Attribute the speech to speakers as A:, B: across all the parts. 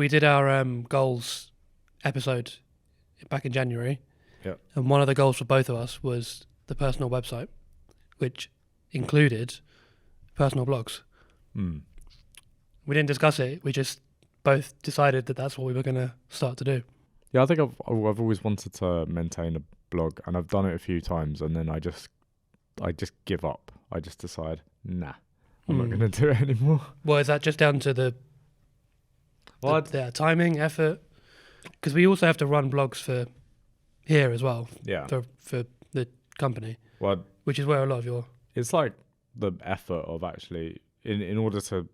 A: we did our goals episode back in January.
B: Yeah.
A: And one of the goals for both of us was the personal website, which included personal blogs.
B: Mm.
A: We didn't discuss it. We just both decided that that's what we were going to start to do.
B: Yeah, I think I've always wanted to maintain a blog, and I've done it a few times, and then I just give up. I just decide, nah, I'm not going to do it anymore.
A: Well, is that just down to the timing, effort? Because we also have to run blogs for here as well.
B: Yeah.
A: For the company.
B: Well,
A: which is where a lot of your...
B: It's like the effort of actually, in order to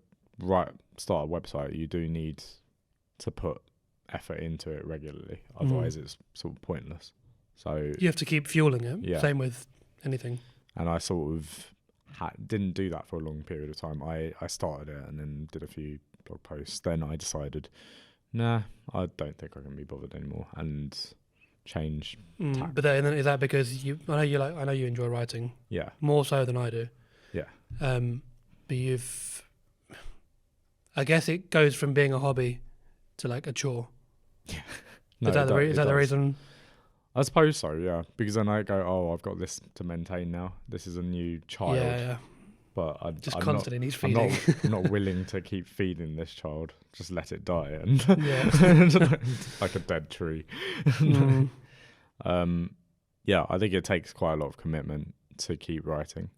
B: start a website, you do need to put effort into it regularly. Otherwise, it's sort of pointless. So
A: you have to keep fueling it.
B: Yeah.
A: Same with anything.
B: And I sort of didn't do that for a long period of time. I started it and then did a few blog posts. Then I decided, nah, I don't think I can be bothered anymore, and change.
A: But then is that because I know you enjoy writing.
B: Yeah. More
A: More so than I do.
B: Yeah.
A: But I guess it goes from being a hobby to like a chore.
B: Yeah.
A: Is that the reason?
B: I suppose so, yeah. Because then I go, oh, I've got this to maintain now. This is a new child.
A: Yeah.
B: But I'm
A: constantly needs feeding.
B: I'm not willing to keep feeding this child. Just let it die and like a dead tree. Yeah, I think it takes quite a lot of commitment to keep writing.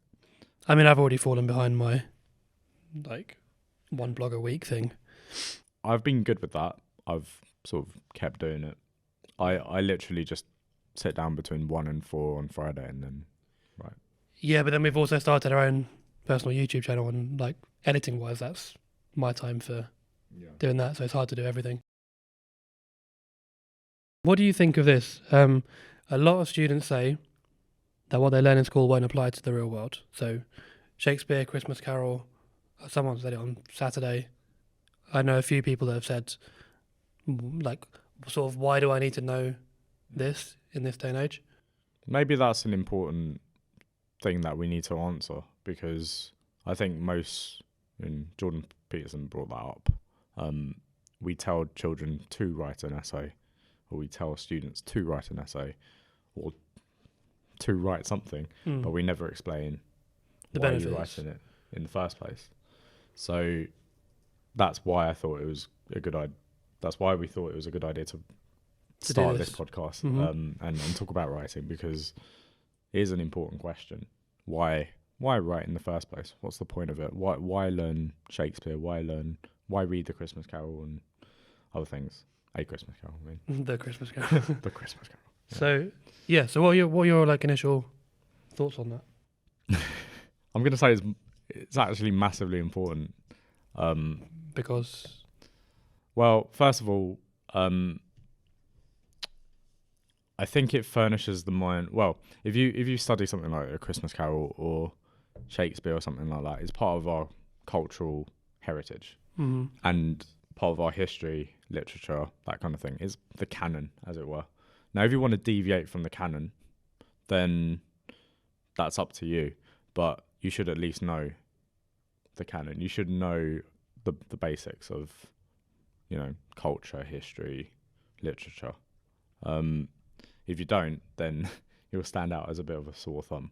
A: I mean, I've already fallen behind my one blog a week thing.
B: I've been good with that. I've sort of kept doing it. I literally just sit down between 1 and 4 on Friday and then write.
A: Yeah, but then we've also started our own personal YouTube channel, and like editing wise, that's my time for doing that. So it's hard to do everything. What do you think of this? A lot of students say that what they learn in school won't apply to the real world. So Shakespeare, Christmas Carol, someone said it on Saturday. I know a few people that have said, like, sort of, why do I need to know this in this day and age?
B: Maybe that's an important thing that we need to answer, because I think Jordan Peterson brought that up. We tell children to write an essay, or we tell students to write an essay, or to write something, but we never explain why you're writing it in the first place. So that's why I thought it was a good idea. That's why we thought it was a good idea to start this podcast and talk about writing, because it is an important question. Why write in the first place? What's the point of it? Why learn Shakespeare? Why read the Christmas Carol and other things? A Christmas Carol, I mean.
A: The Christmas Carol.
B: The Christmas
A: So
B: Carol.
A: so what are your like initial thoughts on that?
B: I'm gonna say it's actually massively important.
A: Because,
B: well, first of all, I think it furnishes the mind. Well, if you study something like A Christmas Carol or Shakespeare or something like that, it's part of our cultural heritage and part of our history, literature, that kind of thing. Is the canon, as it were. Now, if you want to deviate from the canon, then that's up to you. But you should at least know the canon. You should know the basics of, culture, history, literature. If you don't, then you'll stand out as a bit of a sore thumb.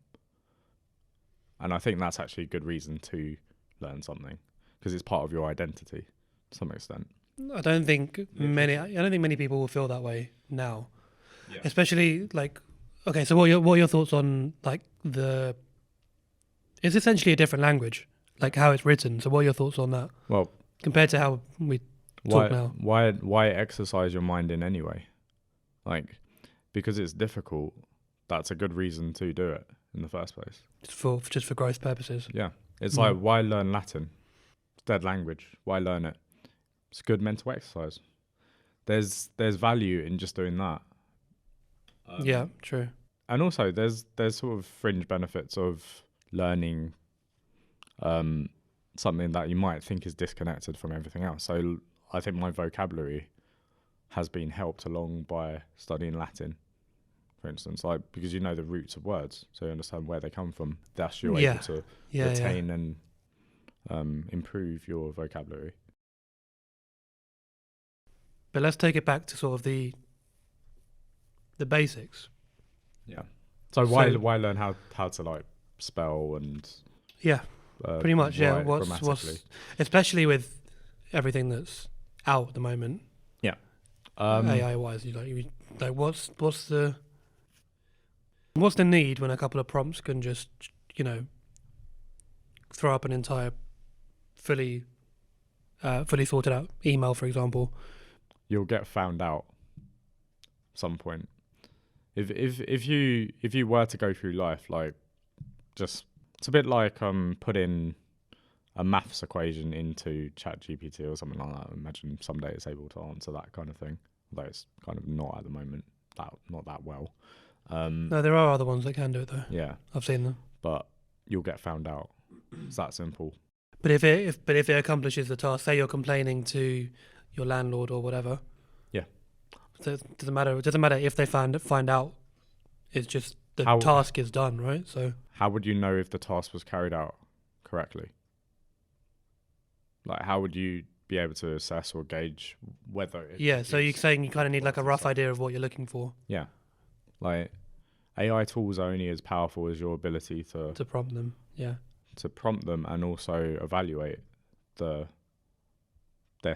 B: And I think that's actually a good reason to learn something, because it's part of your identity to some extent.
A: I don't think many people will feel that way now.
B: Yeah.
A: Especially okay, so what are your thoughts on it's essentially a different language, like how it's written. So what are your thoughts on that?
B: Well,
A: compared to how we talk now?
B: Why exercise your mind in any way? Because it's difficult, that's a good reason to do it in the first place.
A: Just for growth purposes.
B: Yeah. It's like, why learn Latin? It's dead language. Why learn it? It's good mental exercise. There's value in just doing that.
A: Yeah, true.
B: And also there's sort of fringe benefits of learning something that you might think is disconnected from everything else. So I think my vocabulary has been helped along by studying Latin, for instance, because you know the roots of words, so you understand where they come from. Thus you're able to retain and improve your vocabulary.
A: But let's take it back to sort of the basics.
B: Yeah. So why learn how to like spell and
A: Yeah, pretty much. Yeah,
B: write grammatically?
A: what's especially with everything that's out at the moment.
B: Yeah.
A: AI wise, what's the need when a couple of prompts can just throw up an entire fully sorted out email, for example.
B: You'll get found out some point. If you were to go through life like just it's a bit like putting a maths equation into ChatGPT or something like that. Imagine someday it's able to answer that kind of thing. Although it's kind of not at the moment, not that well.
A: No, there are other ones that can do it though.
B: Yeah,
A: I've seen them.
B: but you'll get found out. It's that simple.
A: But if it accomplishes the task, say you're complaining to your landlord or whatever.
B: Yeah.
A: So it doesn't matter if they find out. It's just the task is done, right? So
B: how would you know if the task was carried out correctly? Like, how would you be able to assess or gauge whether?
A: So you're saying you kind of need like a rough idea of what you're looking for.
B: Yeah, like AI tools are only as powerful as your ability to
A: prompt them. Yeah.
B: To prompt them and also evaluate their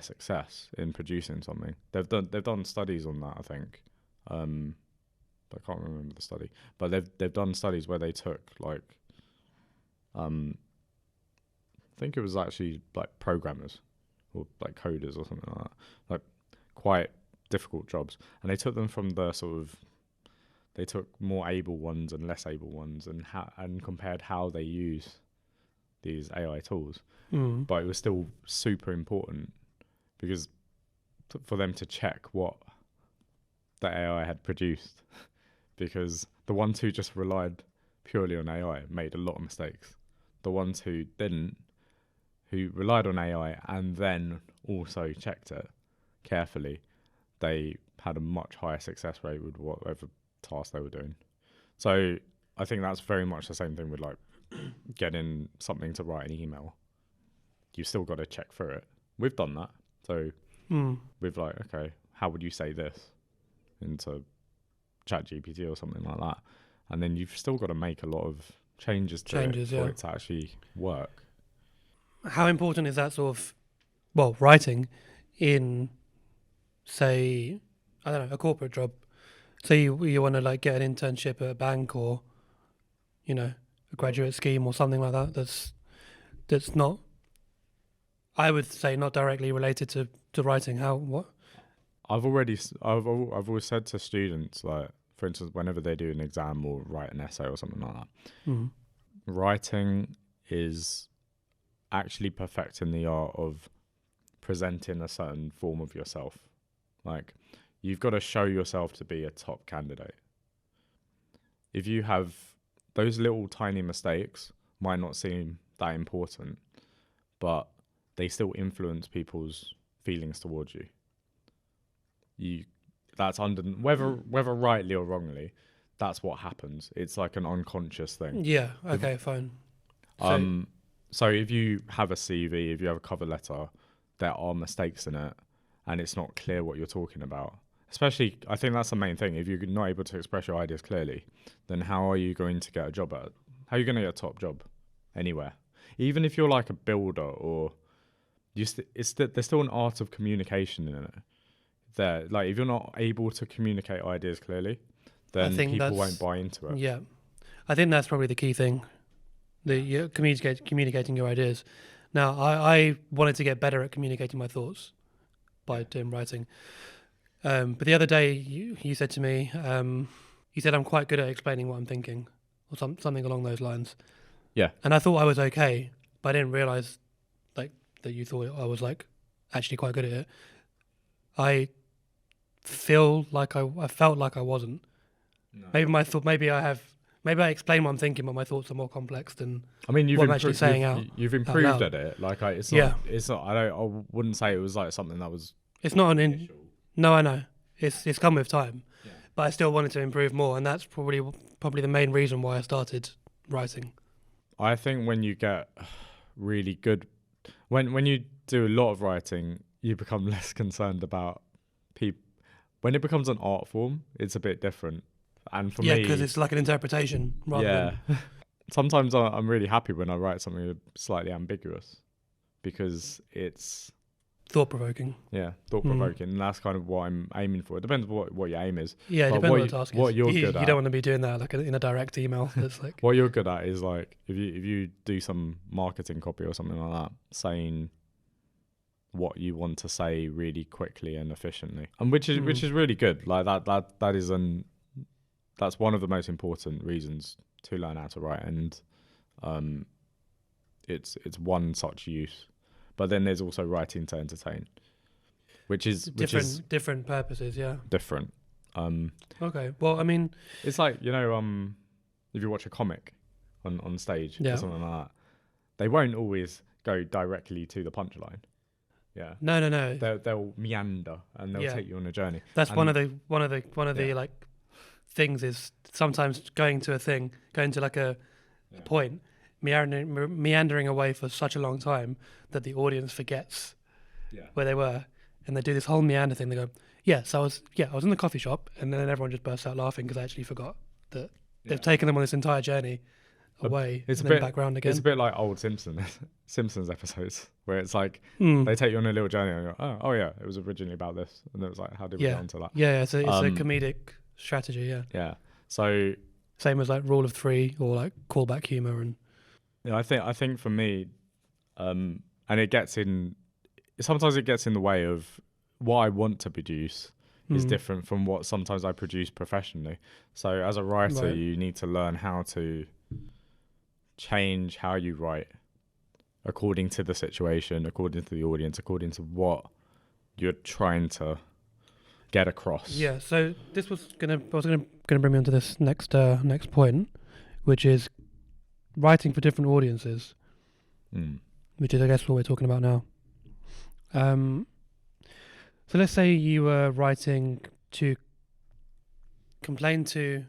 B: success in producing something. They've done studies on that, I think. I can't remember the study, but they've done studies where they took like I think it was actually like programmers or like coders or something like that, like quite difficult jobs, and they took them from the they took more able ones and less able ones and compared how they use these AI tools. But it was still super important because for them to check what the AI had produced, because the ones who just relied purely on AI made a lot of mistakes. The ones who didn't, who relied on AI and then also checked it carefully, they had a much higher success rate with whatever task they were doing. So I think that's very much the same thing with like getting something to write an email. You've still got to check through it. We've done that. So we've like, okay, how would you say this into ChatGPT or something like that? And then you've still got to make a lot of changes to it for it to actually work.
A: How important is that sort of, writing in, say, I don't know, a corporate job? Say you want to like get an internship at a bank or, a graduate scheme or something like that. That's not, I would say, not directly related to writing.
B: I've always said to students, like, for instance, whenever they do an exam or write an essay or something like that, writing is actually perfecting the art of presenting a certain form of yourself. Like, you've got to show yourself to be a top candidate. If you have those little tiny mistakes, might not seem that important, but they still influence people's feelings towards you. That's under whether rightly or wrongly, that's what happens. It's like an unconscious thing.
A: Yeah. Okay. Fine.
B: So if you have a CV, if you have a cover letter, there are mistakes in it, and it's not clear what you're talking about. Especially, I think that's the main thing. If you're not able to express your ideas clearly, then how are you going to get a job at? How are you going to get a top job anywhere? Even if you're like a builder or there's still an art of communication in it. There, like if you're not able to communicate ideas clearly, then people won't buy into it.
A: Yeah, I think that's probably the key thing. Communicating your ideas. Now, I wanted to get better at communicating my thoughts by doing writing. But the other day, you said to me, you said I'm quite good at explaining what I'm thinking, or something along those lines.
B: Yeah.
A: And I thought I was okay, but I didn't realize like that you thought I was like actually quite good at it. I felt like I wasn't. No. Maybe I explain what I'm thinking, but my thoughts are more complex than what I'm actually saying out.
B: You've improved at it. Like it's not. I wouldn't say it was like something that was.
A: It's not No, I know. It's come with time, but I still wanted to improve more, and that's probably the main reason why I started writing.
B: I think when you get really good, when you do a lot of writing, you become less concerned about when it becomes an art form, it's a bit different. And for
A: Yeah,
B: me,
A: because it's like an interpretation rather
B: yeah,
A: than.
B: sometimes I'm really happy when I write something slightly ambiguous because it's
A: Thought provoking.
B: thought provoking, and that's kind of what I'm aiming for. It depends what your aim is.
A: Yeah, it
B: But
A: depends what the task
B: what
A: is.
B: you're
A: You
B: good at.
A: don't want to be doing that like in a direct email. That's like.
B: What you're good at is like if you do some marketing copy or something like that, saying what you want to say really quickly and efficiently, and which is really good. Like that is that's one of the most important reasons to learn how to write, and it's one such use. But then there's also writing to entertain, which is
A: different purposes. Yeah.
B: different.
A: Okay. Well, I mean,
B: It's like if you watch a comic on stage or something like that, they won't always go directly to the punchline. Yeah.
A: No.
B: They'll meander and they'll take you on a journey.
A: That's one of the like things is sometimes going to like a point, meandering away for such a long time that the audience forgets where they were, and they do this whole meander thing. They go, I was in the coffee shop, and then everyone just bursts out laughing because I actually forgot that they've taken them on this entire journey away and then back round again.
B: It's a bit like old Simpsons episodes where it's like they take you on a little journey and you go, oh yeah, it was originally about this, and it was like, how did we get onto that?
A: Yeah, it's a comedic strategy. Yeah.
B: So
A: same as like rule of three or like callback humor, and
B: I think for me, and sometimes it gets in the way of what I want to produce is different from what sometimes I produce professionally. So as a writer, you need to learn how to change how you write according to the situation, according to the audience, according to what you're trying to get across.
A: Yeah. So this was gonna bring me onto this next point, which is writing for different audiences, which is I guess what we're talking about now. So let's say you were writing to complain to.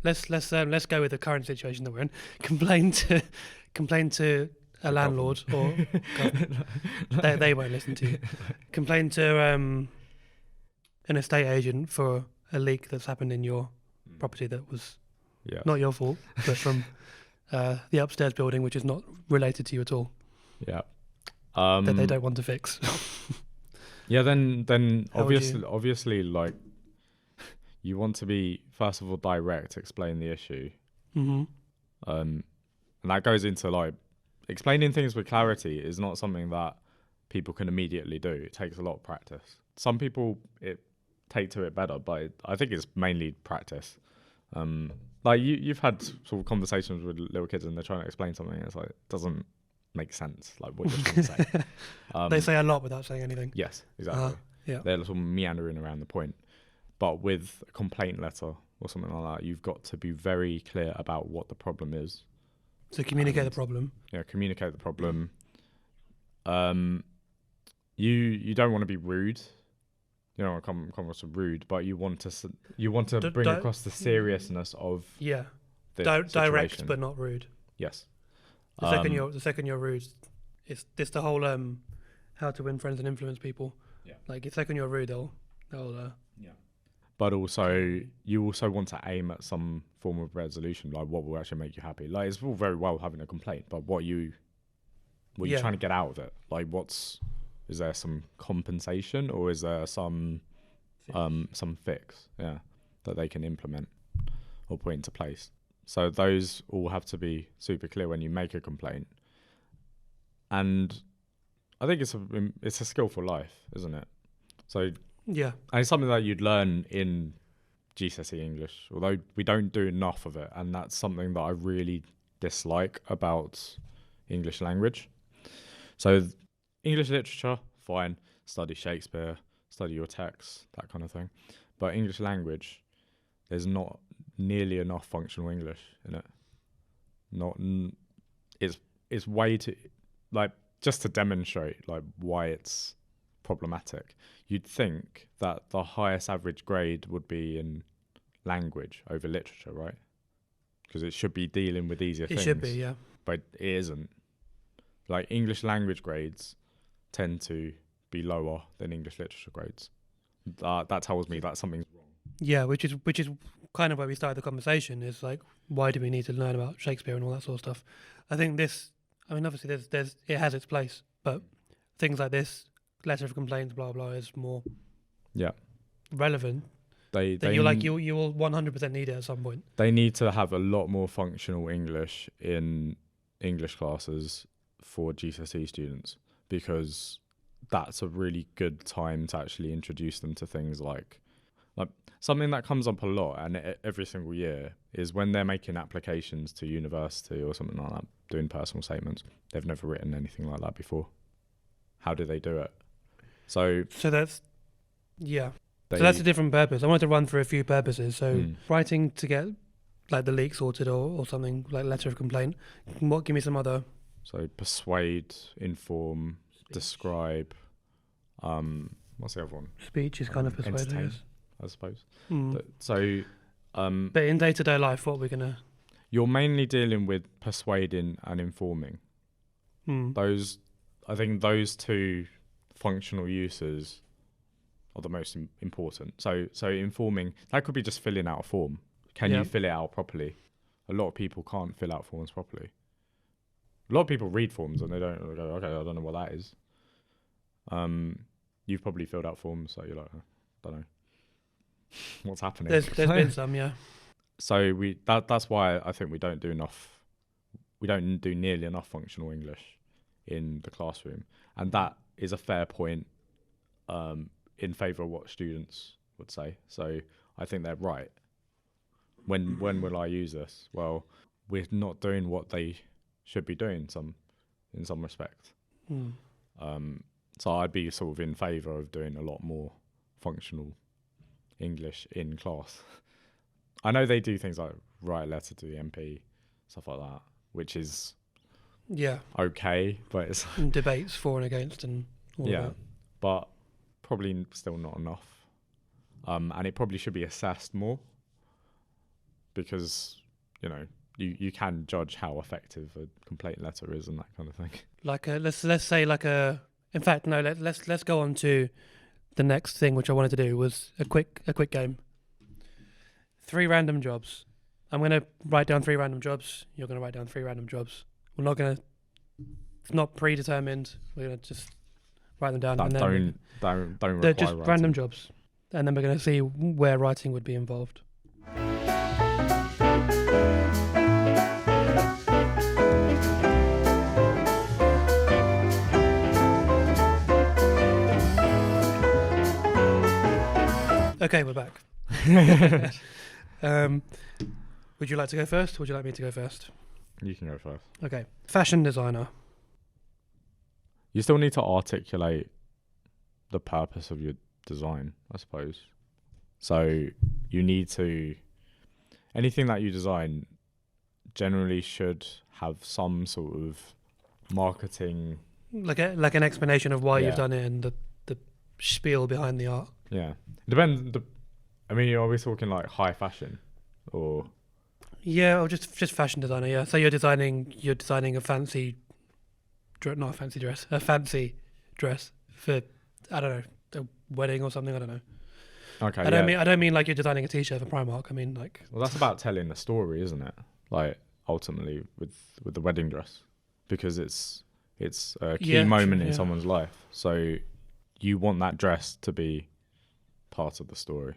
A: Let's go with the current situation that we're in. Complain to a landlord, or they won't listen to you. Complain to an estate agent for a leak that's happened in your property that was not your fault, but from the upstairs building, which is not related to you at all.
B: Yeah.
A: That they don't want to fix.
B: Yeah, then obviously, like, you want to be, first of all, direct, explain the issue.
A: Mm-hmm.
B: And that goes into, like, explaining things with clarity is not something that people can immediately do. It takes a lot of practice. Some people take to it better, but I think it's mainly practice. Like, you've had sort of conversations with little kids and they're trying to explain something and it's like, it doesn't make sense, like what you're trying to say.
A: They say a lot without saying anything.
B: Yes, exactly. They're sort of meandering around the point. But with a complaint letter or something like that, you've got to be very clear about what the problem is.
A: So communicate the problem.
B: Yeah, communicate the problem. You don't want to be rude. You don't want to come across as rude, but you want to bring across the seriousness of the
A: direct but not rude.
B: Yes.
A: The second you're rude, it's the whole how to win friends and influence people.
B: Yeah.
A: Like the second you're rude, they'll
B: But also, you also want to aim at some form of resolution, like what will actually make you happy. Like, it's all very well having a complaint, but what you're trying to get out of it. Like, is there some compensation, or is there some fix, that they can implement or put into place? So those all have to be super clear when you make a complaint. And I think it's a skill for life, isn't it? So
A: yeah,
B: and it's something that you'd learn in GCSE English, although we don't do enough of it, and that's something that I really dislike about English language. So English literature, fine, study Shakespeare, study your texts, that kind of thing. But English language, there's not nearly enough functional English in it. It's way too, like, just to demonstrate like why it's problematic. You'd think that the highest average grade would be in language over literature, right? Because it should be dealing with easier things.
A: It should be, yeah.
B: But it isn't. Like, English language grades tend to be lower than English literature grades. that tells me that something's wrong.
A: Yeah, which is kind of where we started the conversation. Is like, why do we need to learn about Shakespeare and all that sort of stuff? I think obviously there's it has its place, but things like this, letter of complaints, blah blah, is more relevant.
B: They
A: you will 100% need it at some point.
B: They need to have a lot more functional English in English classes for GCSE students, because that's a really good time to actually introduce them to things like something that comes up a lot and every single year is when they're making applications to university or something like that, doing personal statements. They've never written anything like that before. How do they do it? So that's
A: so that's a different purpose. I wanted to run through a few purposes. So writing to get like the leak sorted or something like letter of complaint. Give me some other.
B: So persuade, inform, describe. What's the other one?
A: Speech is kind of persuade,
B: I suppose.
A: But in day-to-day life, what we're gonna.
B: You're mainly dealing with persuading and informing. I think those two functional uses are the most important. So informing, that could be just filling out a form. Can you fill it out properly? A lot of people can't fill out forms properly. A lot of people read forms and they don't go, okay, I don't know what that is. You've probably filled out forms, so you're like, I don't know what's happening.
A: There's been some, yeah.
B: So that's why I think we don't do nearly enough functional English in the classroom, and that is a fair point in favour of what students would say. So I think they're right. When will I use this? Well, we're not doing what they should be doing in some respect. So I'd be sort of in favour of doing a lot more functional English in class. I know they do things like write a letter to the MP, stuff like that, which is okay, but it's
A: debates for and against and all of that.
B: But probably still not enough. And it probably should be assessed more, because you can judge how effective a complaint letter is and that kind of thing. Like
A: let's say in fact no, let's go on to the next thing, which I wanted to do was a quick game. 3 random jobs. I'm going to write down 3 random jobs. You're going to write down 3 random jobs. It's not predetermined. We're going to just write them down.
B: Don't require
A: they're just
B: writing.
A: Random jobs. And then we're going to see where writing would be involved. Okay, we're back. Would you like to go first, or would you like me to go first?
B: You can go first.
A: Okay. Fashion designer.
B: You still need to articulate the purpose of your design, I suppose. So you need to... Anything that you design generally should have some sort of marketing...
A: Like an explanation of why you've done it and the spiel behind the art.
B: Yeah. Depends... I mean, are we talking like high fashion or...
A: Yeah, or just fashion designer, yeah. So you're designing a fancy dress for, I don't know, a wedding or something, I don't know.
B: Okay.
A: I don't mean like you're designing a t-shirt for Primark. I mean like...
B: Well, that's about telling a story, isn't it? Like ultimately with the wedding dress, because it's a key moment in someone's life. So you want that dress to be part of the story.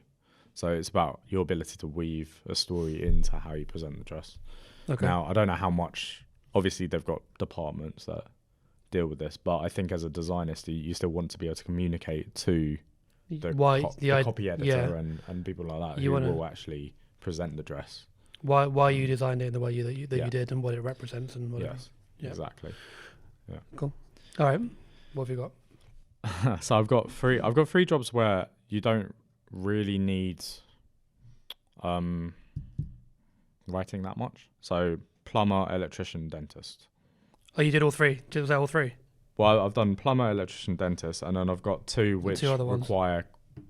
B: So it's about your ability to weave a story into how you present the dress. Okay. Now, I don't know how much... Obviously, they've got departments that deal with this, but I think as a designer, you still want to be able to communicate to the copy editor and people like that who will actually present the dress.
A: Why you designed it in the way you did and what it represents and whatever.
B: Yes, exactly. Yeah.
A: Cool. All right. What have you
B: got? So I've got 3 jobs where you don't really need writing that much. So plumber, electrician, dentist.
A: Oh, you did all 3? Was that all 3?
B: Well, I've done plumber, electrician, dentist, and then I've got 2 which require,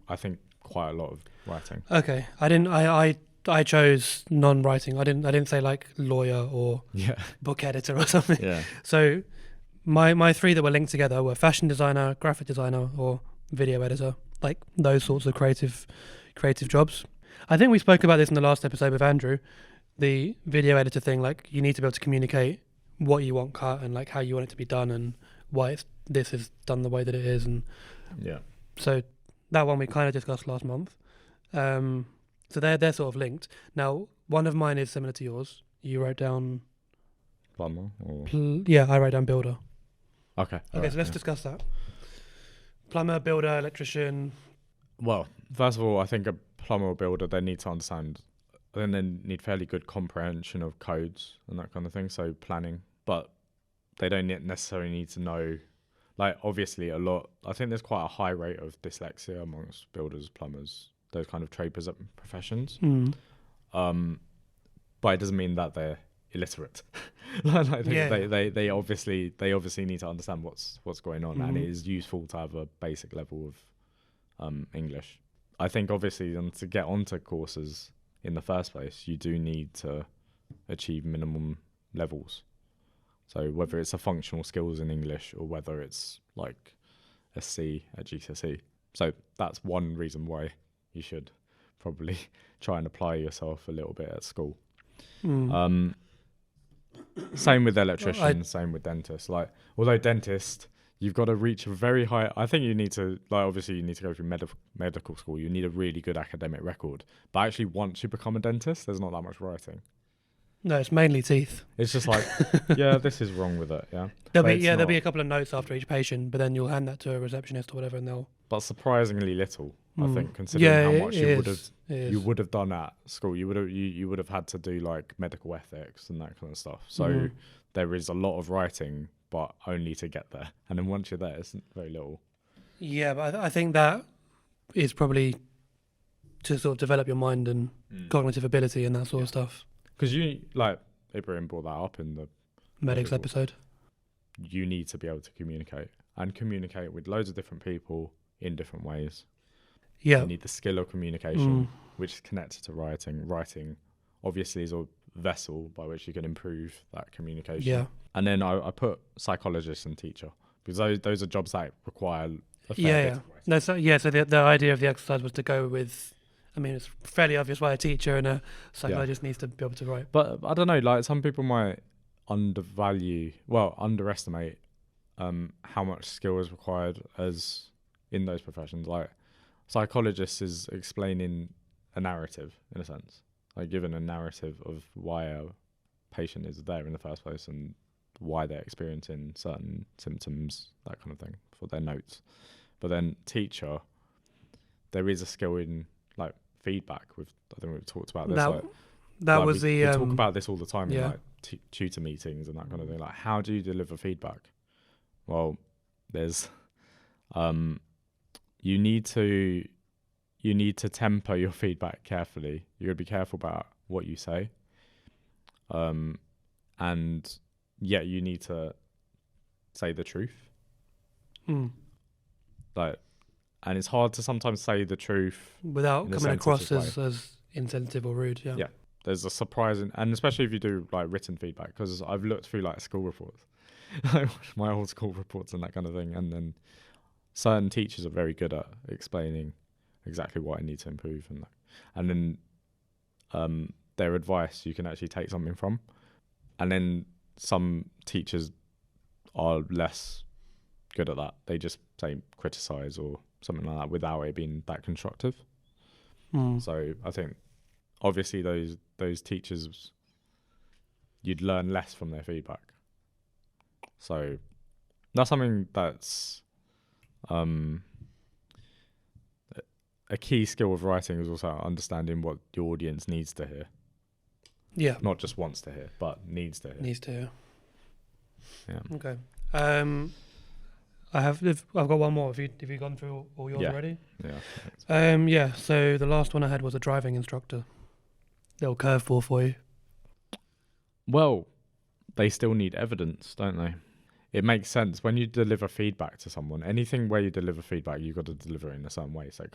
B: I think, quite a lot of writing.
A: Okay, I chose non-writing. I didn't say like lawyer or book editor or something. Yeah. So my 3 that were linked together were fashion designer, graphic designer, or video editor. like those sorts of creative jobs. I think we spoke about this in the last episode with Andrew, the video editor thing. Like, you need to be able to communicate what you want cut and like how you want it to be done and why this is done the way that it is. And
B: Yeah.
A: so that one we kind of discussed last month. So they're sort of linked. Now, one of mine is similar to yours. You wrote down
B: Plumber or
A: I wrote down builder.
B: okay.
A: Okay, so let's discuss that. Plumber, builder, electrician.
B: Well, first of all, I think a plumber or builder, they need to understand, then they need fairly good comprehension of codes and that kind of thing, so planning. But they don't necessarily need to know, like, obviously I think there's quite a high rate of dyslexia amongst builders, plumbers, those kind of trade professions. But it doesn't mean that they're illiterate. They obviously need to understand what's going on, and it is useful to have a basic level of English. I think obviously to get onto courses in the first place, you do need to achieve minimum levels. So whether it's a functional skills in English or whether it's like a C at GCSE. So that's one reason why you should probably try and apply yourself a little bit at school. Same with electricians, same with dentists. Like, although dentist, you've got to reach a very high. I think you need to, like, obviously you need to go through medical school. You need a really good academic record. But actually, once you become a dentist, there's not that much writing.
A: No, it's mainly teeth.
B: It's just like, yeah, this is wrong with it. Yeah,
A: there'll be a couple of notes after each patient, but then you'll hand that to a receptionist or whatever, and they'll.
B: But surprisingly little, I think, considering how much you would have done at school. You would have had to do like medical ethics and that kind of stuff. So there is a lot of writing, but only to get there. And then once you're there, it's very little.
A: Yeah, but I think that is probably to sort of develop your mind and cognitive ability and that sort of stuff.
B: Because Ibrahim brought that up in the
A: medics episode.
B: You need to be able to communicate with loads of different people in different ways.
A: Yeah.
B: You need the skill of communication, which is connected to writing. Writing, obviously, is a vessel by which you can improve that communication. Yeah. And then I put psychologist and teacher, because those are jobs that require a fair bit of writing.
A: So the idea of the exercise was to go with, I mean, it's fairly obvious why a teacher and a psychologist needs to be able to write.
B: But I don't know, like, some people might underestimate how much skill is required as in those professions. Like, psychologist is explaining a narrative, in a sense, like giving a narrative of why a patient is there in the first place and why they're experiencing certain symptoms, that kind of thing, for their notes. But then teacher, there is a skill in like feedback. I think we've talked about this. We talk about this all the time in like tutor meetings and that kind of thing. Like, how do you deliver feedback? Well, there's you need to temper your feedback carefully. You got to be careful about what you say, and yet you need to say the truth. Like, and it's hard to sometimes say the truth
A: without coming across as insensitive or rude. Yeah.
B: There's a surprising, and especially if you do like written feedback, because I've looked through like school reports, my old school reports and that kind of thing, and then certain teachers are very good at explaining exactly what I need to improve, and then their advice you can actually take something from, and then some teachers are less good at that. They just say criticize or something like that without it being that constructive. So I think obviously those teachers, you'd learn less from their feedback. So that's something that's a key skill of writing, is also understanding what your audience needs to hear. Yeah. Not just wants to hear, but needs to hear.
A: Needs to hear.
B: Yeah.
A: Okay. I've got one more. Have you gone through all yours already?
B: Yeah.
A: So the last one I had was a driving instructor. Little curveball for you.
B: Well, they still need evidence, don't they? It makes sense when you deliver feedback to someone. Anything where you deliver feedback, you've got to deliver it in a certain way. So I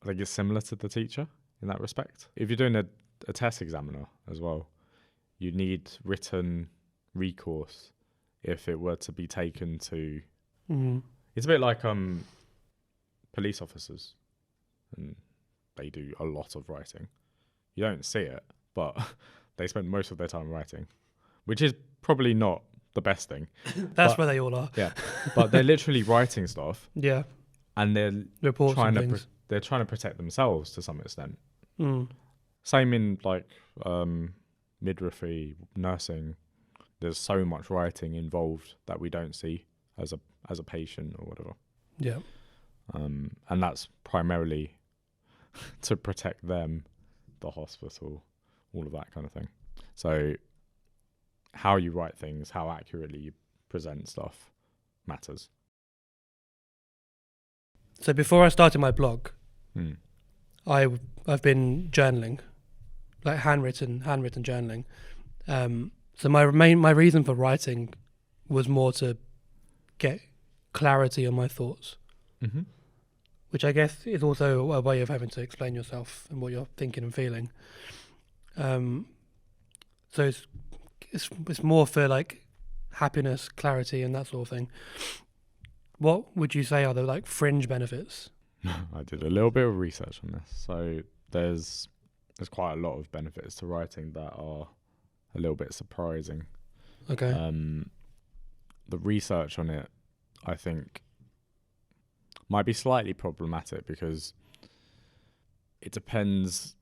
B: think it's similar to the teacher in that respect. If you're doing a test examiner as well, you need written recourse if it were to be taken to. It's a bit like police officers, and they do a lot of writing. You don't see it, but they spend most of their time writing, which is probably not the best thing.
A: That's
B: But-
A: where they all are.
B: Yeah, but they're literally writing stuff,
A: Yeah,
B: and they're
A: reports
B: trying
A: and
B: to
A: things.
B: they're trying to protect themselves to some extent.
A: Mm.
B: Same in like midwifery, nursing. There's so much writing involved that we don't see as a patient or whatever.
A: Yeah.
B: And that's primarily to protect them, the hospital, all of that kind of thing. So how you write things, how accurately you present stuff matters.
A: So before I started my blog,
B: Mm.
A: I've been journaling, like handwritten journaling. So my reason for writing was more to get clarity on my thoughts,
B: Mm-hmm.
A: which I guess is also a way of having to explain yourself and what you're thinking and feeling. So it's more for like happiness, clarity, and that sort of thing. What would you say are the like fringe benefits?
B: I did a little bit of research on this. So there's quite a lot of benefits to writing that are a little bit surprising.
A: Okay.
B: The research on it, I think, might be slightly problematic because it depends.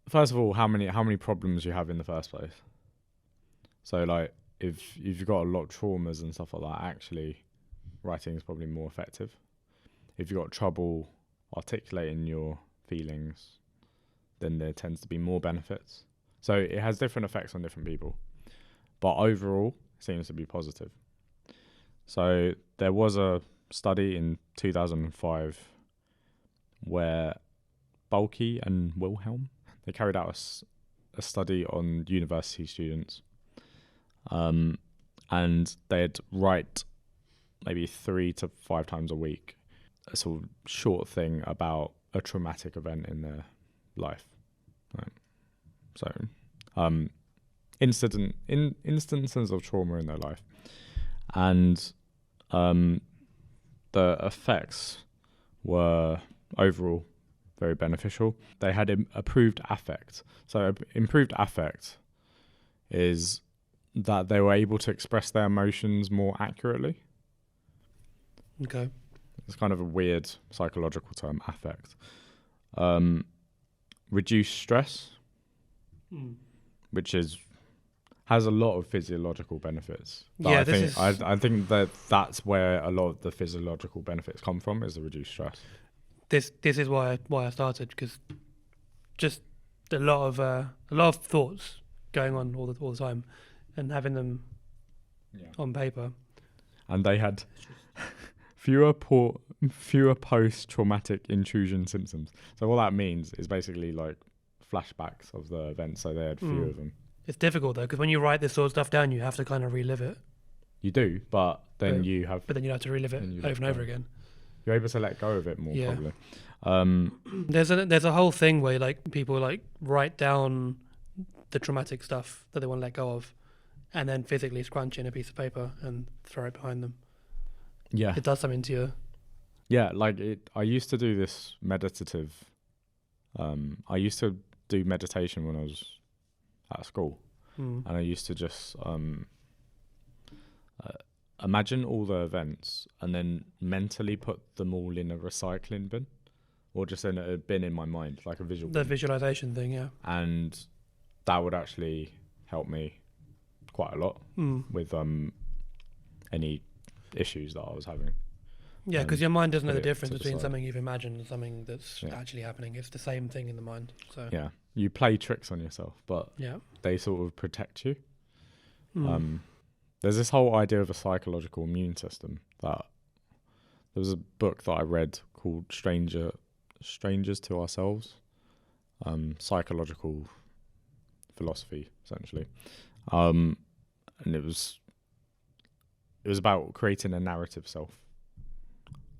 B: First of all, how many problems you have in the first place. So, like, if you've got a lot of traumas and stuff like that, actually, writing is probably more effective. If you've got trouble articulating your feelings, then there tends to be more benefits. So it has different effects on different people, but overall, it seems to be positive. So there was a study in 2005 where Balke and Wilhelm, they carried out a study on university students, and they'd write maybe 3 to 5 times a week a sort of short thing about a traumatic event in their life. Right. So, instances of trauma in their life, and the effects were overall very beneficial. They had improved affect. So, improved affect is that they were able to express their emotions more accurately.
A: Okay.
B: It's kind of a weird psychological term, affect. Reduce stress, which has a lot of physiological benefits.
A: Yeah,
B: I think that's where a lot of the physiological benefits come from, is the reduced stress.
A: This is why I started, because just a lot of thoughts going on all the time, and having them on paper.
B: And they had fewer post-traumatic intrusion symptoms. So what that means is basically like flashbacks of the event. So they had few of them.
A: It's difficult though, because when you write this sort of stuff down, you have to kind of relive it.
B: You do, but then you have
A: to relive it over and over again.
B: You're able to let go of it more, probably.
A: There's a whole thing where like people like write down the traumatic stuff that they want to let go of, and then physically scrunch in a piece of paper and throw it behind them.
B: Yeah,
A: It does something to you.
B: yeah. Like I used to do this meditative. I used to do meditation when I was at school, and I used to just imagine all the events and then mentally put them all in a recycling bin, or just in a bin in my mind, like a visual
A: The
B: bin.
A: visualization thing, yeah.
B: And that would actually help me quite a lot with any issues that I was having.
A: Yeah, because your mind doesn't know
B: put
A: the
B: it
A: difference
B: to the
A: between
B: side.
A: something you've imagined and something that's actually happening. It's the same thing in the mind. So
B: Yeah, you play tricks on yourself, but
A: yeah.
B: they sort of protect you. There's this whole idea of a psychological immune system. That there was a book that I read called Strangers to Ourselves, psychological philosophy essentially, and it was about creating a narrative self,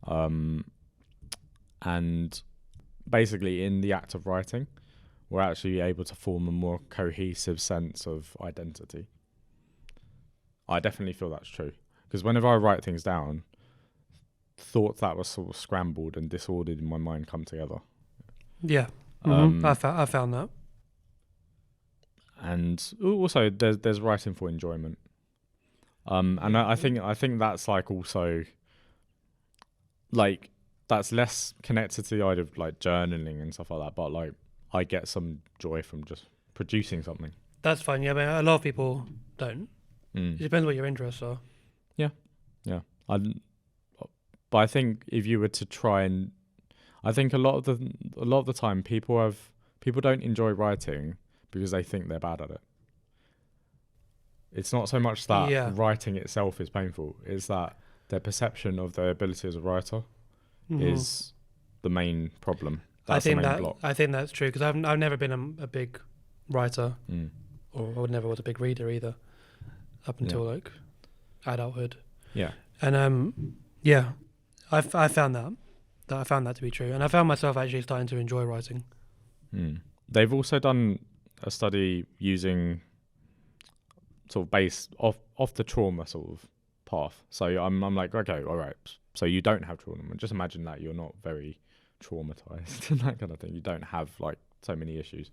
B: and basically in the act of writing, we're actually able to form a more cohesive sense of identity. I definitely feel that's true, because whenever I write things down, thoughts that were sort of scrambled and disordered in my mind come together.
A: Yeah. I found that.
B: And also there's writing for enjoyment. And I think that's like also like that's less connected to the idea of like journaling and stuff like that, but like I get some joy from just producing something.
A: That's fine. Yeah, but a lot of people don't. It
B: Mm.
A: depends what your interests are.
B: Yeah. But I think if you were to try and, I think a lot of the time people don't enjoy writing because they think they're bad at it. It's not so much that
A: Yeah.
B: writing itself is painful; it's that their perception of their ability as a writer is the main problem. That's the main block.
A: I think that's true because I've never been a big writer,
B: Mm.
A: or I never was a big reader either, up until like adulthood.
B: Yeah.
A: And yeah, I found that to be true, and I found myself actually starting to enjoy writing.
B: Mm. They've also done a study using sort of based off the trauma sort of path. So I'm like, okay, all right. So you don't have trauma. Just imagine that you're not very traumatized and that kind of thing. You don't have like so many issues.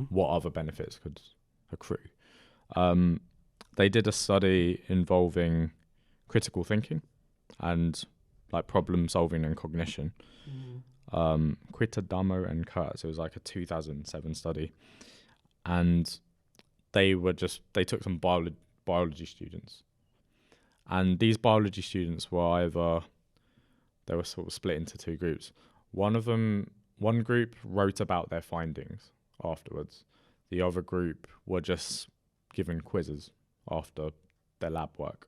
B: What other benefits could accrue? They did a study involving critical thinking and like problem solving and cognition. Quitadamo and Kurtz. It was like a 2007 study, and they took some biology students, and these biology students were they were sort of split into two groups. One group wrote about their findings afterwards. The other group were just given quizzes after their lab work.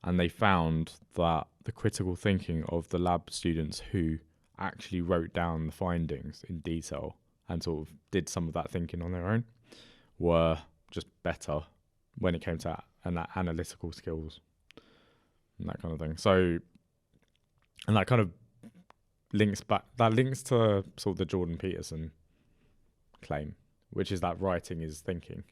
B: And they found that the critical thinking of the lab students who actually wrote down the findings in detail and sort of did some of that thinking on their own were just better when it came to analytical skills and that kind of thing. So, and that kind of links to sort of the Jordan Peterson claim, which is that writing is thinking.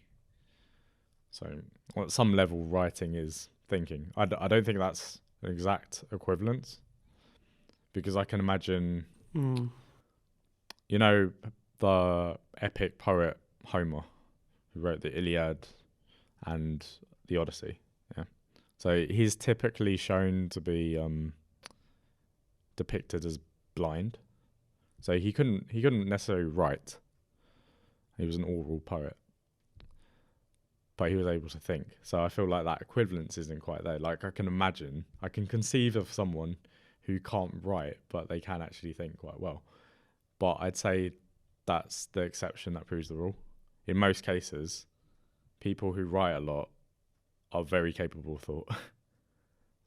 B: So at some level, writing is thinking. I don't think that's an exact equivalence, because I can imagine, you know, the epic poet Homer, who wrote the Iliad and the Odyssey. Yeah, so he's typically shown to be depicted as blind, so he couldn't necessarily write. He was an oral poet, but he was able to think. So I feel like that equivalence isn't quite there. Like I can conceive of someone who can't write, but they can actually think quite well. But I'd say that's the exception that proves the rule. In most cases, people who write a lot are very capable of thought.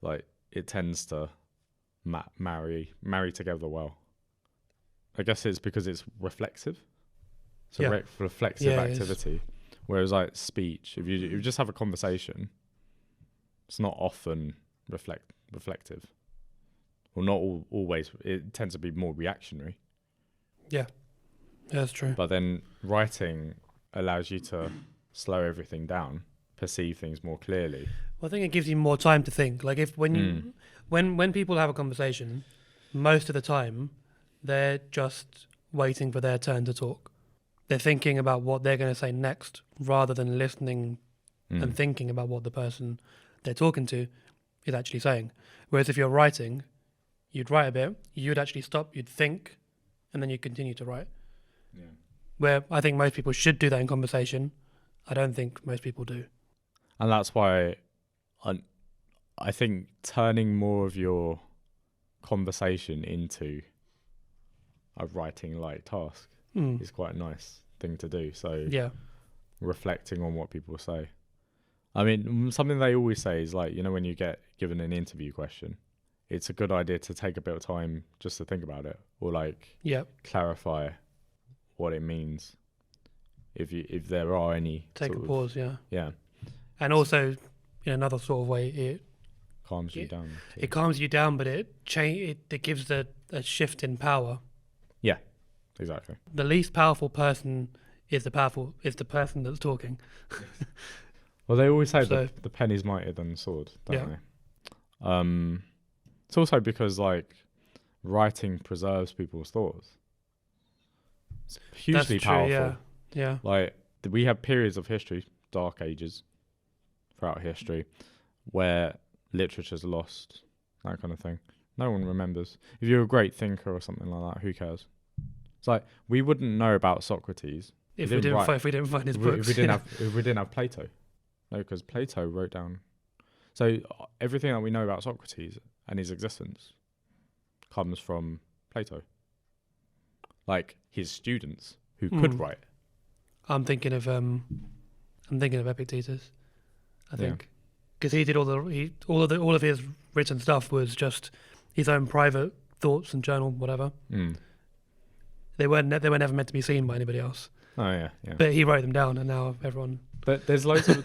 B: Like it tends to marry together well. I guess it's because it's reflexive. It's a reflexive activity. Whereas like speech, if you just have a conversation, it's not often reflective. Well, not always. It tends to be more reactionary.
A: Yeah, that's true.
B: But then writing allows you to slow everything down, perceive things more clearly.
A: Well, I think it gives you more time to think. Like when people have a conversation, most of the time they're just waiting for their turn to talk. They're thinking about what they're going to say next rather than listening and thinking about what the person they're talking to is actually saying. Whereas if you're writing, you'd write a bit, you'd actually stop, you'd think, and then you'd continue to write.
B: Yeah.
A: Where I think most people should do that in conversation, I don't think most people do.
B: And that's why I think turning more of your conversation into a writing-like task is quite a nice thing to do. So reflecting on what people say. I mean, something they always say is like, you know, when you get given an interview question, it's a good idea to take a bit of time just to think about it, or like clarify what it means. If there are any
A: take a pause,
B: yeah,
A: and also in another sort of way, it
B: calms you down.
A: It calms you down, but it gives a shift in power.
B: Yeah, exactly.
A: The least powerful person is the person that's talking.
B: Well, they always say that the pen is mightier than the sword, don't they? It's also because like writing preserves people's thoughts. It's hugely
A: That's true.
B: powerful.
A: Yeah.
B: Like we have periods of history, dark ages, throughout history, where literature's lost, that kind of thing. No one remembers. If you're a great thinker or something like that, who cares? It's like we wouldn't know about Socrates
A: If we didn't find his books.
B: if we didn't have Plato. No, because Plato wrote down. So everything that we know about Socrates and his existence comes from Plato. Like his students who could write.
A: I'm thinking of Epictetus. I think because he did all of his written stuff was just his own private thoughts and journal, whatever. They were never meant to be seen by anybody else.
B: Oh yeah.
A: But he wrote them down, and now everyone.
B: But there's loads of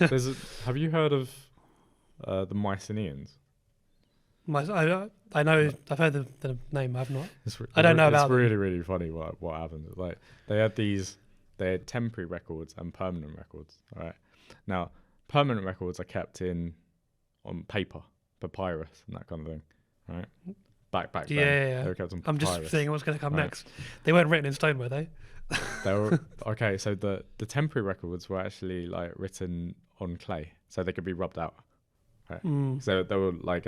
B: have you heard of the Mycenaeans?
A: I know. I've heard the name. I've not.
B: I
A: don't know about
B: them. It's really really funny what happened. Like they had temporary records and permanent records. All right. Now permanent records are kept on paper, papyrus, and that kind of thing. Right. Back then.
A: Yeah.
B: They were kept on
A: I'm
B: papyrus.
A: just seeing what's going to come next. They weren't written in stone, were they?
B: They were okay. So the temporary records were actually like written on clay, so they could be rubbed out. Right. So they were like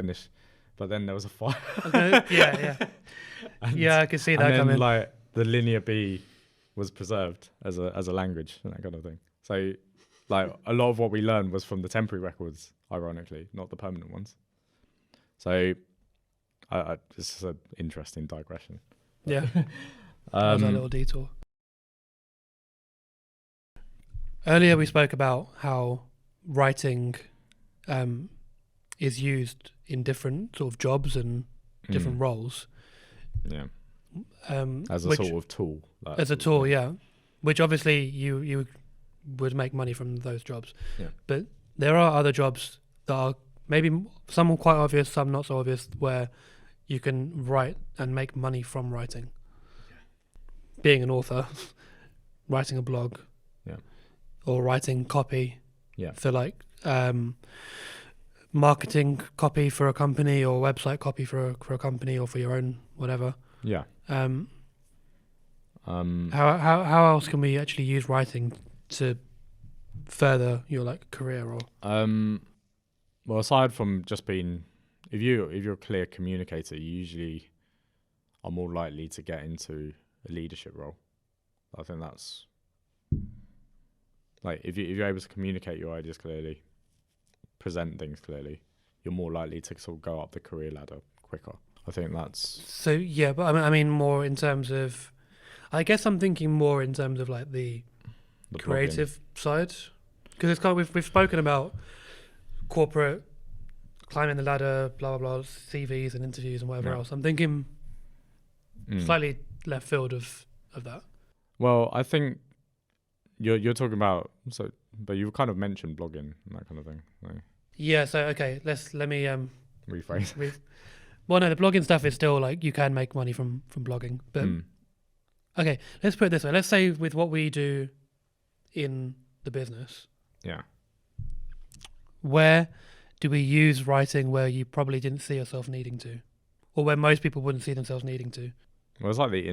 B: but then there was a fire.
A: Okay. Yeah. Yeah, I could see that coming.
B: Like the Linear B was preserved as a language and that kind of thing. So like a lot of what we learned was from the temporary records, ironically, not the permanent ones. So this is an interesting digression.
A: Yeah. That was a little detour. Earlier we spoke about how writing is used in different sort of jobs and different roles.
B: Yeah. As a sort of tool.
A: As a tool, yeah. Which obviously you would make money from those jobs.
B: Yeah.
A: But there are other jobs that are maybe some are quite obvious, some not so obvious, where you can write and make money from writing. Being an author, writing a blog, or writing copy for like marketing copy for a company or website copy for a company or for your own whatever.
B: Yeah.
A: How else can we actually use writing to further your like career or?
B: Well, aside from just being, if you're a clear communicator, you usually are more likely to get into a leadership role. I think that's like if you're able to communicate your ideas clearly, present things clearly, you're more likely to sort of go up the career ladder quicker. I think that's
A: so. Yeah, but I mean more in terms of. I guess I'm thinking more in terms of like the creative side, because it's kind of we've spoken about corporate climbing the ladder, blah blah blah, CVs and interviews and whatever else. I'm thinking slightly left field of that.
B: Well, I think you're talking about but you kind of mentioned blogging and that kind of thing. Right?
A: Yeah. So okay, let me
B: rephrase.
A: Well, no, the blogging stuff is still like you can make money from blogging, but okay, let's put it this way. Let's say with what we do in the business, where do we use writing where you probably didn't see yourself needing to, or where most people wouldn't see themselves needing to?
B: Well, it's like the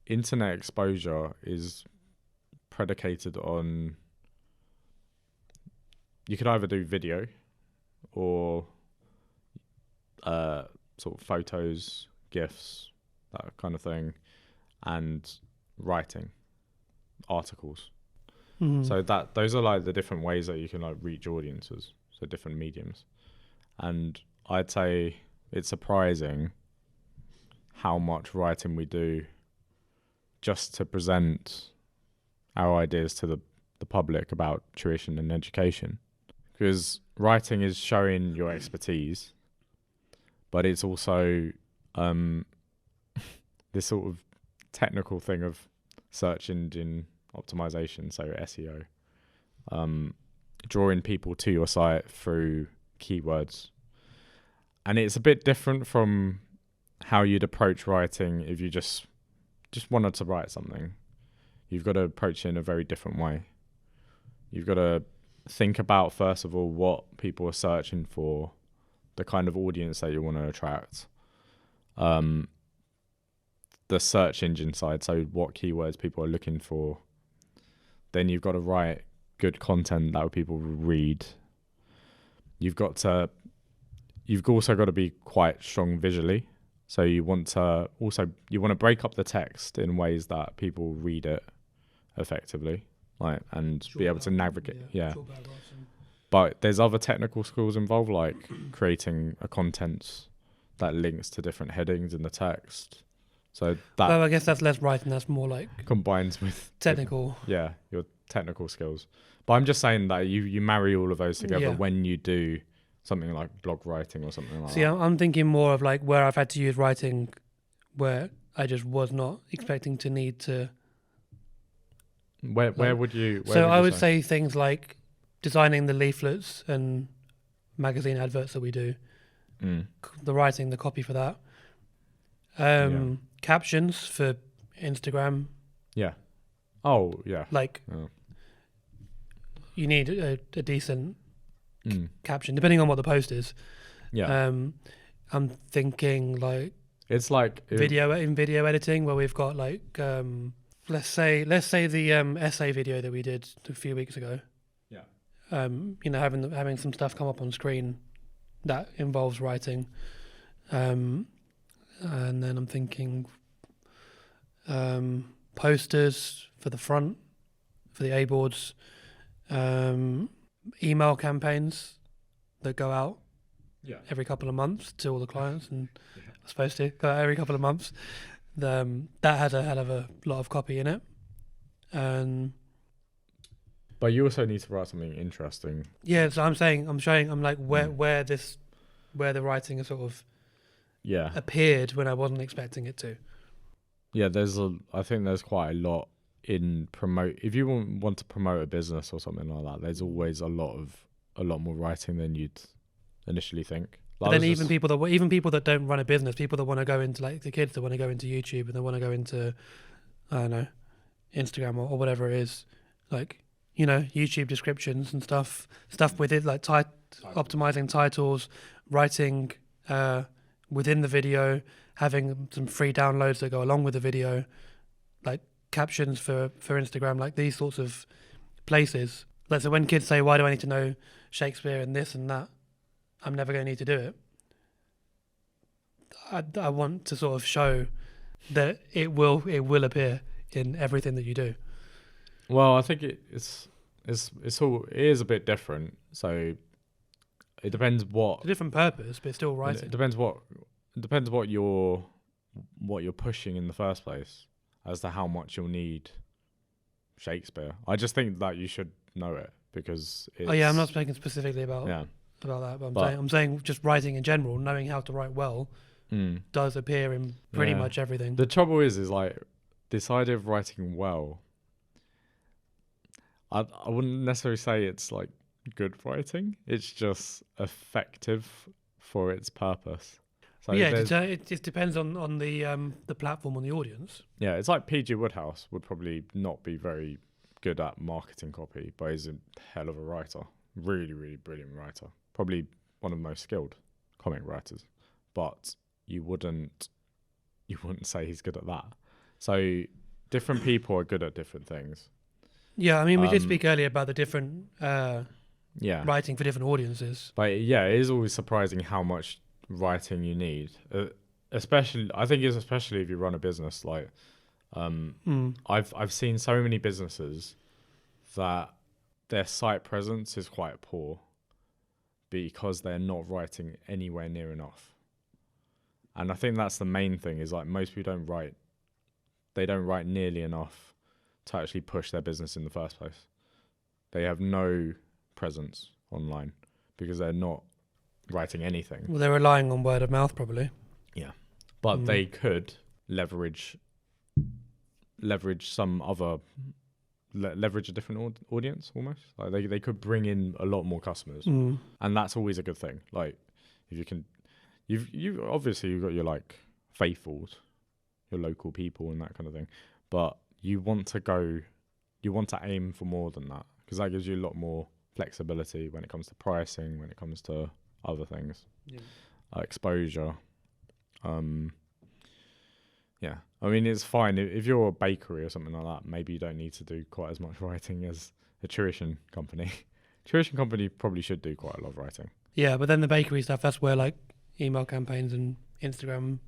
B: internet exposure is predicated on you could either do video or sort of photos, GIFs, that kind of thing, and writing articles. So those are like the different ways that you can like reach audiences, so different mediums. And I'd say it's surprising how much writing we do just to present our ideas to the public about tuition and education. Because writing is showing your expertise, but it's also this sort of technical thing of search engine optimization, so SEO, drawing people to your site through keywords. And it's a bit different from how you'd approach writing if you just wanted to write something. You've got to approach it in a very different way. You've got to think about, first of all, what people are searching for, the kind of audience that you want to attract, the search engine side, so what keywords people are looking for. Then you've got to write good content that people read. You've also got to be quite strong visually. So you want to break up the text in ways that people read it effectively, like, and be able to navigate. Yeah. But there's other technical skills involved, like creating a content that links to different headings in the text. So that,
A: well, I guess that's less writing. That's more like
B: combines with
A: technical.
B: your technical skills. But I'm just saying that you marry all of those together when you do something like blog writing or something like that.
A: See, I'm thinking more of like where I've had to use writing where I just was not expecting to need to.
B: Where would you?
A: I would say things like designing the leaflets and magazine adverts that we do. The writing, the copy for that. Captions for Instagram.
B: Yeah. Oh, yeah.
A: Like, you need a decent caption, depending on what the post is.
B: Yeah.
A: I'm thinking like
B: it's like
A: video editing, where we've got like let's say the essay video that we did a few weeks ago.
B: Yeah.
A: Having some stuff come up on screen that involves writing. And then I'm thinking posters for the front, for the A-boards, email campaigns that go out every couple of months to all the clients, and I'm supposed to go out every couple of months. That has a hell of a lot of copy in it.
B: But you also need to write something interesting.
A: Yeah, so I'm like where the writing is sort of appeared when I wasn't expecting it to.
B: Yeah, I think there's quite a lot in if you want to promote a business or something like that, there's always a lot more writing than you'd initially think.
A: But then even people that don't run a business, people that want to go into, like the kids that want to go into YouTube and they want to go into, I don't know, Instagram or whatever it is, like, YouTube descriptions and stuff with it, like optimizing titles, writing within the video, having some free downloads that go along with the video, like captions for Instagram, like these sorts of places. Like, so when kids say, why do I need to know Shakespeare and this and that, I'm never going to need to do it. I want to sort of show that it will appear in everything that you do.
B: Well, I think it is a bit different. So it depends what
A: it's a different purpose, but it's still writing.
B: It depends what you're pushing in the first place as to how much you'll need Shakespeare. I just think that you should know it because
A: I'm not speaking specifically about that, but I'm saying just writing in general, knowing how to write well does appear in pretty much everything.
B: The trouble is like this idea of writing well, I wouldn't necessarily say it's like good writing. It's just effective for its purpose. So
A: it just depends on the platform, on the audience.
B: Yeah, it's like PG Woodhouse would probably not be very good at marketing copy, but he's a hell of a writer. Really, really brilliant writer. Probably one of the most skilled comic writers. But you wouldn't say he's good at that. So different people are good at different things.
A: Yeah, I mean, we did speak earlier about the different writing for different audiences.
B: But yeah, it is always surprising how much writing you need. Especially if you run a business. Like, I've seen so many businesses that their site presence is quite poor because they're not writing anywhere near enough. And I think that's the main thing, is like most people they don't write nearly enough to actually push their business in the first place. They have no presence online because they're not writing anything.
A: Well, they're relying on word of mouth probably.
B: Yeah. But they could leverage some other leverage a different audience almost. Like they could bring in a lot more customers. And that's always a good thing. Like if you can you've obviously got your like faithfuls, your local people and that kind of thing, but you want to aim for more than that, because that gives you a lot more flexibility when it comes to pricing, when it comes to other things.
A: Yeah.
B: Exposure. Yeah, I mean, it's fine if you're a bakery or something like that. Maybe you don't need to do quite as much writing as a tuition company. Tuition company probably should do quite a lot of writing.
A: Yeah, but then the bakery stuff, that's where like email campaigns and Instagram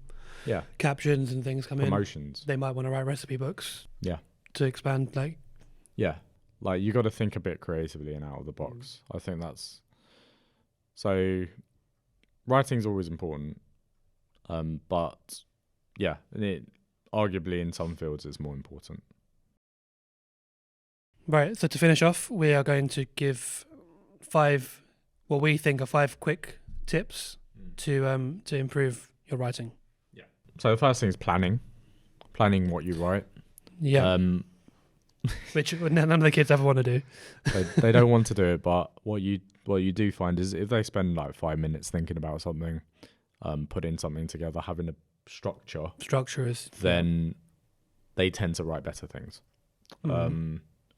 A: captions and things come
B: Promotions.
A: in. They might want to write recipe books.
B: Yeah.
A: To expand, like.
B: Yeah, like you got to think a bit creatively and out of the box. I think that's so. Writing's always important, but yeah, and it arguably in some fields is more important.
A: Right. So to finish off, we are going to give 5, what we think are 5 quick tips to improve your writing.
B: Yeah. So the first thing is planning what you write.
A: Yeah. Which none of the kids ever want to do.
B: They don't want to do it, but what you do find is if they spend like 5 minutes thinking about something, putting something together, having a structure is then they tend to write better things.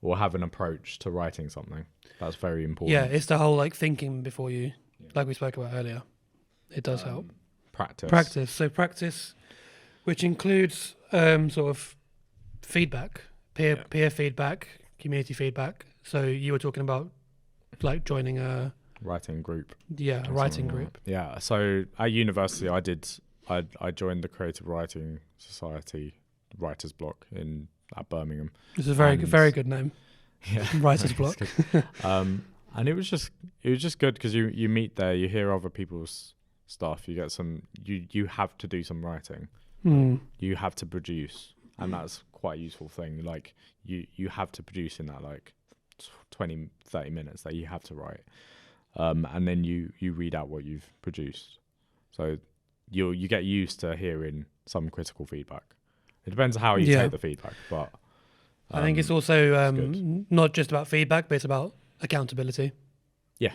B: Or have an approach to writing something. That's very important.
A: Yeah, it's the whole like thinking before you, like we spoke about earlier. It does help.
B: Practice.
A: So practice, which includes sort of feedback, peer feedback, community feedback. So you were talking about like joining a
B: writing group.
A: Yeah, a writing group.
B: Yeah. So at university, I joined the Creative Writing Society writers block at Birmingham.
A: It's a very good name.
B: Yeah,
A: writers block.
B: And it was just good because you meet there, you hear other people's stuff, you get you have to do some writing. You have to produce, and that's quite a useful thing. Like you have to produce in that like 20-30 minutes that you have to write, and then you read out what you've produced. So you get used to hearing some critical feedback. It depends how you take the feedback, but
A: I think it's also not just about feedback, but it's about accountability. Yeah,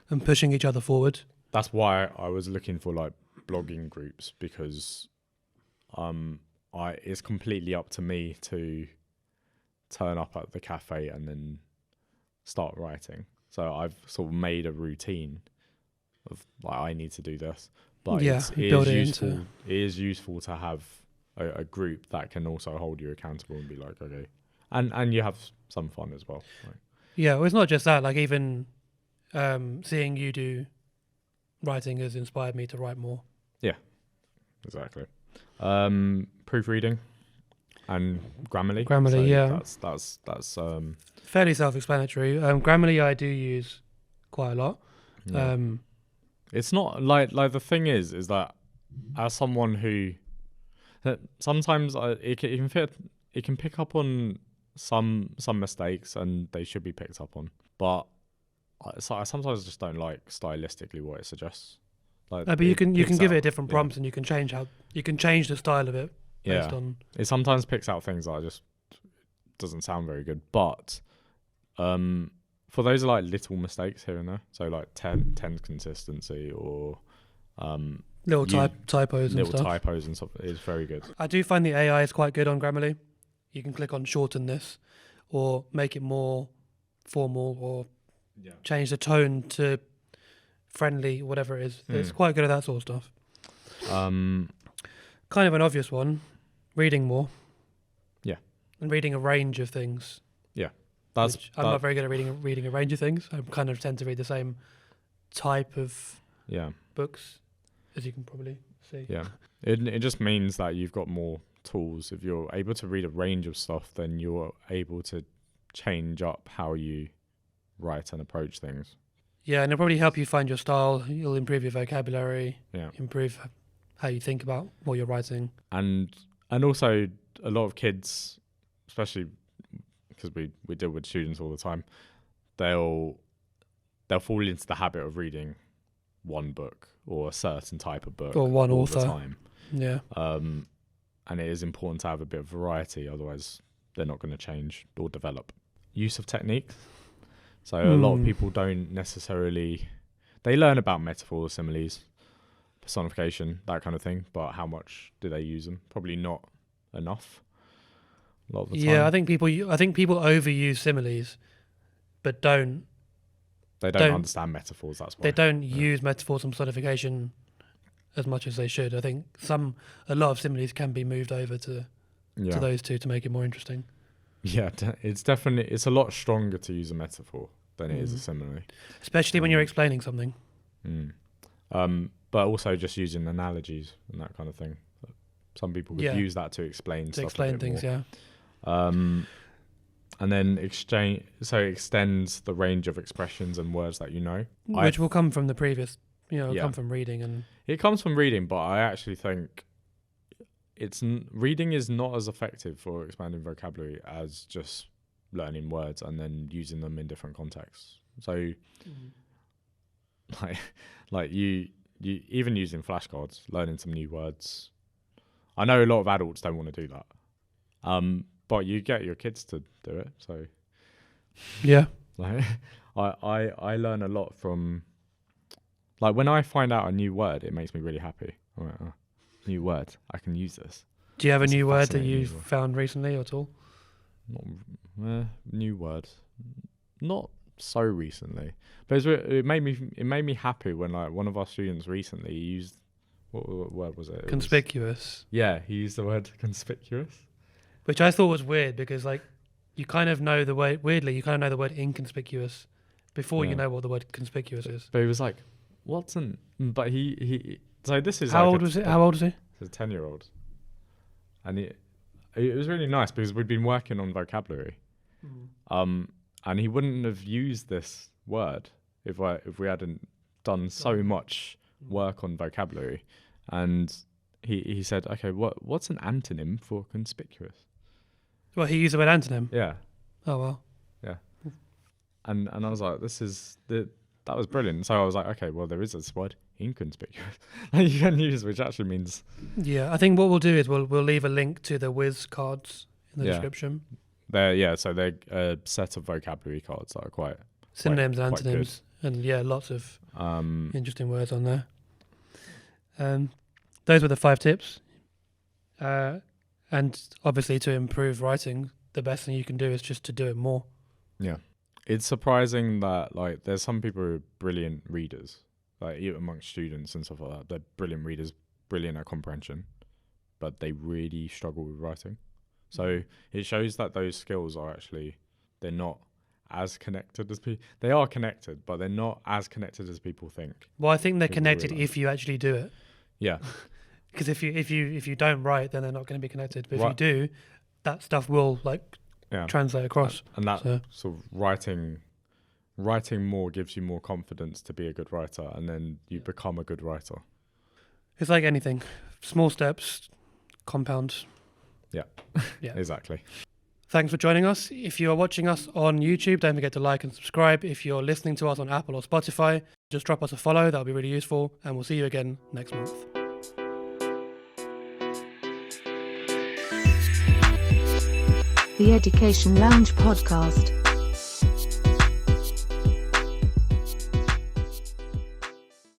A: and pushing each other forward.
B: That's why I was looking for like blogging groups, because it's completely up to me to turn up at the cafe and then start writing. So I've sort of made a routine of like I need to do this, but it is useful to have a group that can also hold you accountable and be like, okay, and you have some fun as well. Right?
A: Yeah, well, it's not just that. Like even seeing you do writing has inspired me to write more. Yeah,
B: exactly. Proofreading and Grammarly.
A: So that's fairly self-explanatory. Grammarly I do use quite a lot.
B: Yeah. It's not like the thing is that as someone who sometimes it can pick up on some mistakes, and they should be picked up on, but I sometimes just don't like stylistically what it suggests. Like,
A: but you can give it different prompts, and you can change the style of it based on.
B: It sometimes picks out things that just doesn't sound very good, but for those are like little mistakes here and there, so like 10 consistency or
A: little typos and
B: stuff is very good.
A: I do find the AI is quite good on Grammarly. You can click on shorten this or make it more formal or change the tone to friendly, whatever it is. It's quite good at that sort of stuff. Kind of an obvious one, reading more. Yeah. And reading a range of things. Yeah. I'm not very good at reading a range of things. I kind of tend to read the same type of books, as you can probably see.
B: Yeah. It just means that you've got more tools. If you're able to read a range of stuff, then you're able to change up how you write and approach things.
A: Yeah, and it'll probably help you find your style. You'll improve your vocabulary. Yeah. Improve how you think about what you're writing.
B: And also a lot of kids, especially because we deal with students all the time, they'll fall into the habit of reading one book or a certain type of book
A: or one
B: all
A: author.
B: The time.
A: Yeah.
B: And it is important to have a bit of variety, otherwise they're not going to change or develop. Use of techniques. So a lot of people don't necessarily, they learn about metaphors, similes, personification, that kind of thing, but how much do they use them? Probably not enough. A lot of the time.
A: Yeah, I think people overuse similes, but don't
B: They don't understand metaphors. That's why
A: they don't use metaphors and personification as much as they should. I think a lot of similes can be moved over to those two to make it more interesting.
B: Yeah, it's a lot stronger to use a metaphor than it is a simile,
A: especially when you're explaining something.
B: But also just using analogies and that kind of thing. Some people could use that to explain
A: things.
B: More. And then extends the range of expressions and words that you know,
A: which will come from the previous. Come from reading, and
B: it comes from reading. But I actually think reading is not as effective for expanding vocabulary as just learning words and then using them in different contexts. So, like you even using flashcards, learning some new words. I know a lot of adults don't want to do that. But you get your kids to do it, so
A: yeah.
B: Like, I learn a lot from, like, when I find out a new word, it makes me really happy. I'm like, new word, I can use this.
A: Do you have a new word that you've found recently at all?
B: New word, not so recently, but it made me happy when like one of our students recently used what word was it?
A: Conspicuous.
B: He used the word conspicuous.
A: Which I thought was weird because, like, you kind of know the word. Weirdly, you kind of know the word inconspicuous before you know what the word conspicuous is.
B: But he was like, "What's an?" But he. So this is
A: how old was it? How old is he?
B: He's a 10-year-old, and it was really nice because we'd been working on vocabulary, and he wouldn't have used this word if we hadn't done so much work on vocabulary, and he said, "Okay, what's an antonym for conspicuous?"
A: Well, he used the word antonym.
B: Yeah.
A: Oh well.
B: Yeah. And I was like, that was brilliant. So I was like, okay, well, there is this word, inconspicuous, that you can use, which actually means.
A: Yeah, I think what we'll do is we'll leave a link to the whiz cards in the description.
B: So they're a set of vocabulary cards that are quite
A: synonyms and antonyms, and lots of interesting words on there. Those were the 5 tips. And obviously, to improve writing, the best thing you can do is just to do it more.
B: Yeah. It's surprising that, like, there's some people who are brilliant readers, like, even amongst students and stuff like that. They're brilliant readers, brilliant at comprehension, but they really struggle with writing. So it shows that those skills are actually, they're not as connected as people. They are connected, but they're not as connected as people think.
A: Well, I think they're connected if you actually do it.
B: Yeah.
A: Because if you don't write, then they're not going to be connected. But if you do, that stuff will translate across.
B: And that sort of writing more gives you more confidence to be a good writer, and then you become a good writer.
A: It's like anything, small steps, compound.
B: Yeah. Exactly.
A: Thanks for joining us. If you are watching us on YouTube, don't forget to like and subscribe. If you're listening to us on Apple or Spotify, just drop us a follow. That'll be really useful. And we'll see you again next month.
C: The Education Lounge Podcast.